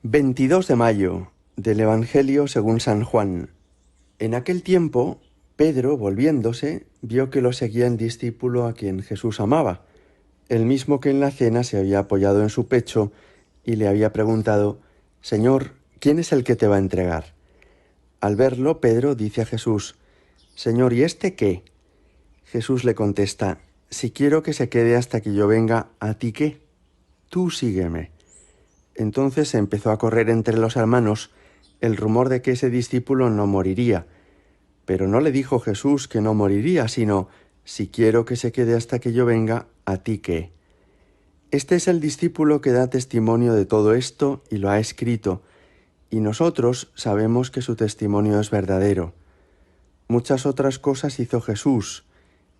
22 de mayo del Evangelio según San Juan. En aquel tiempo, Pedro, volviéndose, vio que lo seguía el discípulo a quien Jesús amaba, el mismo que en la cena se había apoyado en su pecho y le había preguntado: «Señor, ¿quién es el que te va a entregar?». Al verlo, Pedro dice a Jesús: «Señor, ¿y este qué?». Jesús le contesta: «Si quiero que se quede hasta que yo venga, ¿a ti qué? Tú sígueme». Entonces empezó a correr entre los hermanos el rumor de que ese discípulo no moriría. Pero no le dijo Jesús que no moriría, sino: «Si quiero que se quede hasta que yo venga, ¿a ti qué?». Este es el discípulo que da testimonio de todo esto y lo ha escrito, y nosotros sabemos que su testimonio es verdadero. Muchas otras cosas hizo Jesús.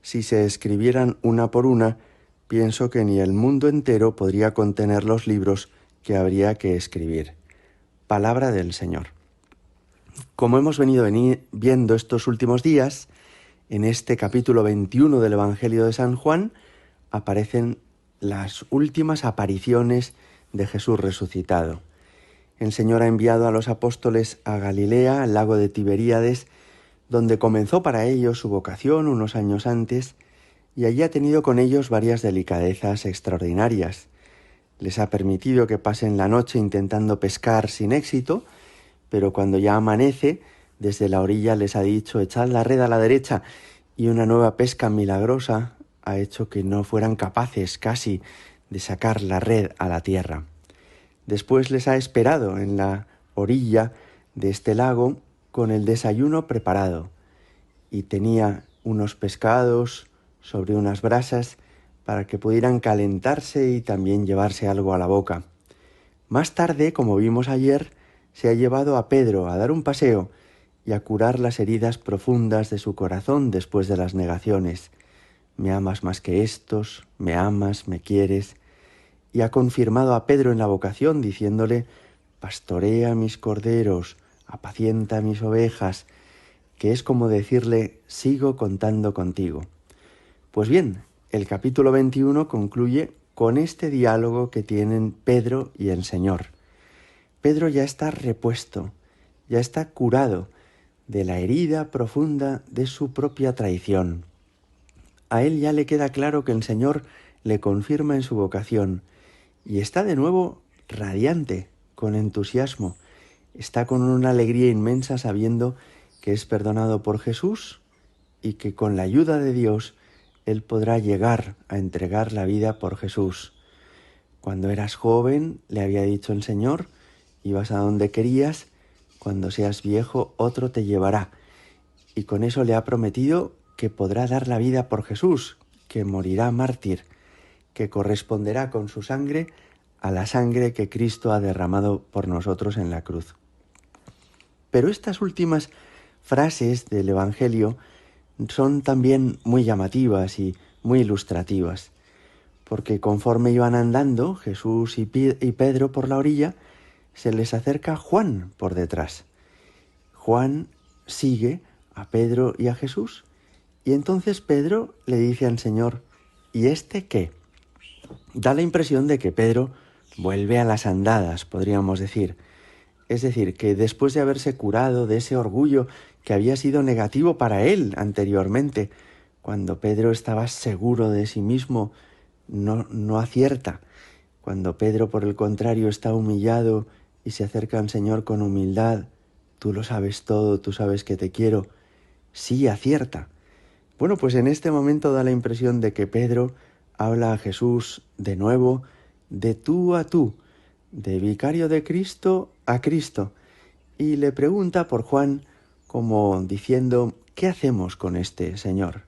Si se escribieran una por una, pienso que ni el mundo entero podría contener los libros que habría que escribir. Palabra del Señor. Como hemos venido viendo estos últimos días, en este capítulo 21 del Evangelio de San Juan aparecen las últimas apariciones de Jesús resucitado. El Señor ha enviado a los apóstoles a Galilea, al lago de Tiberíades, donde comenzó para ellos su vocación unos años antes, y allí ha tenido con ellos varias delicadezas extraordinarias. Les ha permitido que pasen la noche intentando pescar sin éxito, pero cuando ya amanece, desde la orilla les ha dicho: «Echad la red a la derecha», y una nueva pesca milagrosa ha hecho que no fueran capaces casi de sacar la red a la tierra. Después les ha esperado en la orilla de este lago con el desayuno preparado, y tenía unos pescados sobre unas brasas para que pudieran calentarse y también llevarse algo a la boca. Más tarde, como vimos ayer, se ha llevado a Pedro a dar un paseo y a curar las heridas profundas de su corazón después de las negaciones. «Me amas más que estos, me amas, me quieres». Y ha confirmado a Pedro en la vocación diciéndole: «Pastorea mis corderos, apacienta mis ovejas», que es como decirle: «Sigo contando contigo». Pues bien, el capítulo 21 concluye con este diálogo que tienen Pedro y el Señor. Pedro ya está repuesto, ya está curado de la herida profunda de su propia traición. A él ya le queda claro que el Señor le confirma en su vocación y está de nuevo radiante, con entusiasmo. Está con una alegría inmensa sabiendo que es perdonado por Jesús y que con la ayuda de Dios él podrá llegar a entregar la vida por Jesús. Cuando eras joven, le había dicho el Señor, ibas a donde querías, cuando seas viejo otro te llevará. Y con eso le ha prometido que podrá dar la vida por Jesús, que morirá mártir, que corresponderá con su sangre a la sangre que Cristo ha derramado por nosotros en la cruz. Pero estas últimas frases del Evangelio son también muy llamativas y muy ilustrativas, porque conforme iban andando Jesús y Pedro por la orilla, se les acerca Juan por detrás. Juan sigue a Pedro y a Jesús, y entonces Pedro le dice al Señor: «¿Y este qué?». Da la impresión de que Pedro vuelve a las andadas, podríamos decir. Es decir, que después de haberse curado de ese orgullo que había sido negativo para él anteriormente, cuando Pedro estaba seguro de sí mismo, no acierta. Cuando Pedro, por el contrario, está humillado y se acerca al Señor con humildad: «Tú lo sabes todo, tú sabes que te quiero», sí acierta. Bueno, pues en este momento da la impresión de que Pedro habla a Jesús de nuevo de tú a tú, de vicario de Cristo a Cristo, y le pregunta por Juan como diciendo: «¿Qué hacemos con este Señor?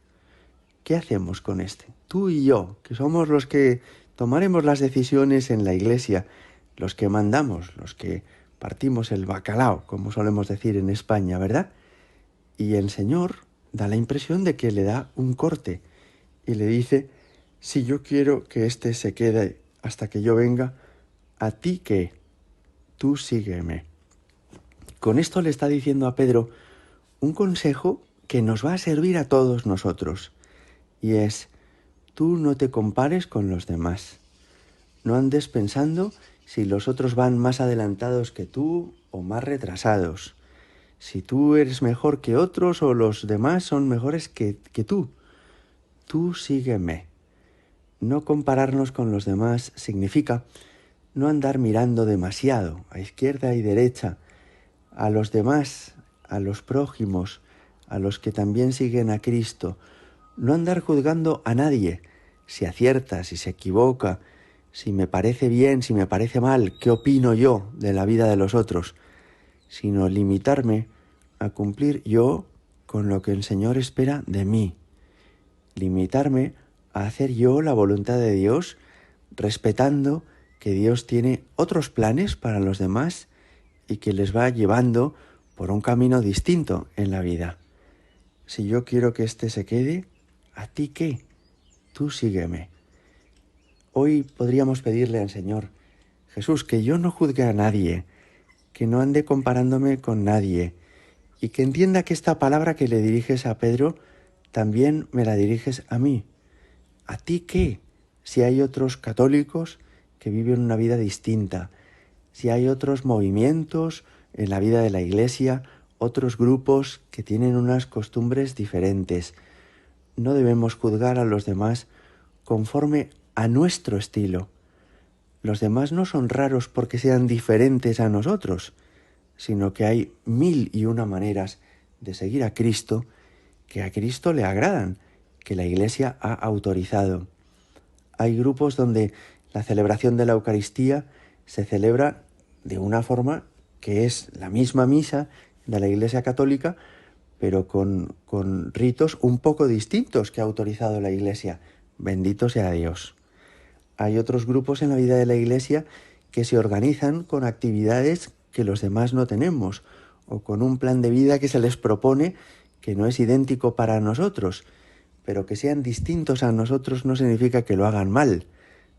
¿Qué hacemos con este? Tú y yo, que somos los que tomaremos las decisiones en la Iglesia, los que mandamos, los que partimos el bacalao, como solemos decir en España, ¿verdad?». Y el Señor da la impresión de que le da un corte y le dice: «Si yo quiero que éste se quede hasta que yo venga, ¿a ti qué? Tú sígueme». Con esto le está diciendo a Pedro un consejo que nos va a servir a todos nosotros, y es: tú no te compares con los demás. No andes pensando si los otros van más adelantados que tú o más retrasados, si tú eres mejor que otros o los demás son mejores que tú. Tú sígueme. No compararnos con los demás significa no andar mirando demasiado a izquierda y derecha, a los demás, a los prójimos, a los que también siguen a Cristo. No andar juzgando a nadie, si acierta, si se equivoca, si me parece bien, si me parece mal, qué opino yo de la vida de los otros, sino limitarme a cumplir yo con lo que el Señor espera de mí. Limitarme a hacer yo la voluntad de Dios, respetando que Dios tiene otros planes para los demás y que les va llevando por un camino distinto en la vida. Si yo quiero que éste se quede, ¿a ti qué? Tú sígueme. Hoy podríamos pedirle al Señor, Jesús, que yo no juzgue a nadie, que no ande comparándome con nadie, y que entienda que esta palabra que le diriges a Pedro, también me la diriges a mí. ¿A ti qué? Si hay otros católicos que viven una vida distinta, si hay otros movimientos en la vida de la Iglesia, otros grupos que tienen unas costumbres diferentes. No debemos juzgar a los demás conforme a nuestro estilo. Los demás no son raros porque sean diferentes a nosotros, sino que hay 1001 maneras de seguir a Cristo que a Cristo le agradan, que la Iglesia ha autorizado. Hay grupos donde la celebración de la Eucaristía se celebra de una forma que es la misma misa de la Iglesia Católica, pero con ritos un poco distintos que ha autorizado la Iglesia. Bendito sea Dios. Hay otros grupos en la vida de la Iglesia que se organizan con actividades que los demás no tenemos, o con un plan de vida que se les propone que no es idéntico para nosotros, pero que sean distintos a nosotros no significa que lo hagan mal,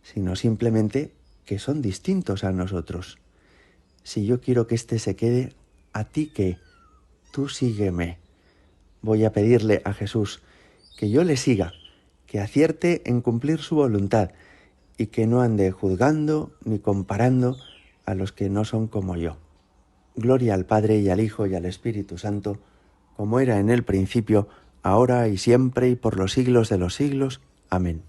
sino simplemente que son distintos a nosotros. Si yo quiero que éste se quede, ¿a ti qué? Tú sígueme. Voy a pedirle a Jesús que yo le siga, que acierte en cumplir su voluntad y que no ande juzgando ni comparando a los que no son como yo. Gloria al Padre y al Hijo y al Espíritu Santo, como era en el principio, ahora y siempre y por los siglos de los siglos. Amén.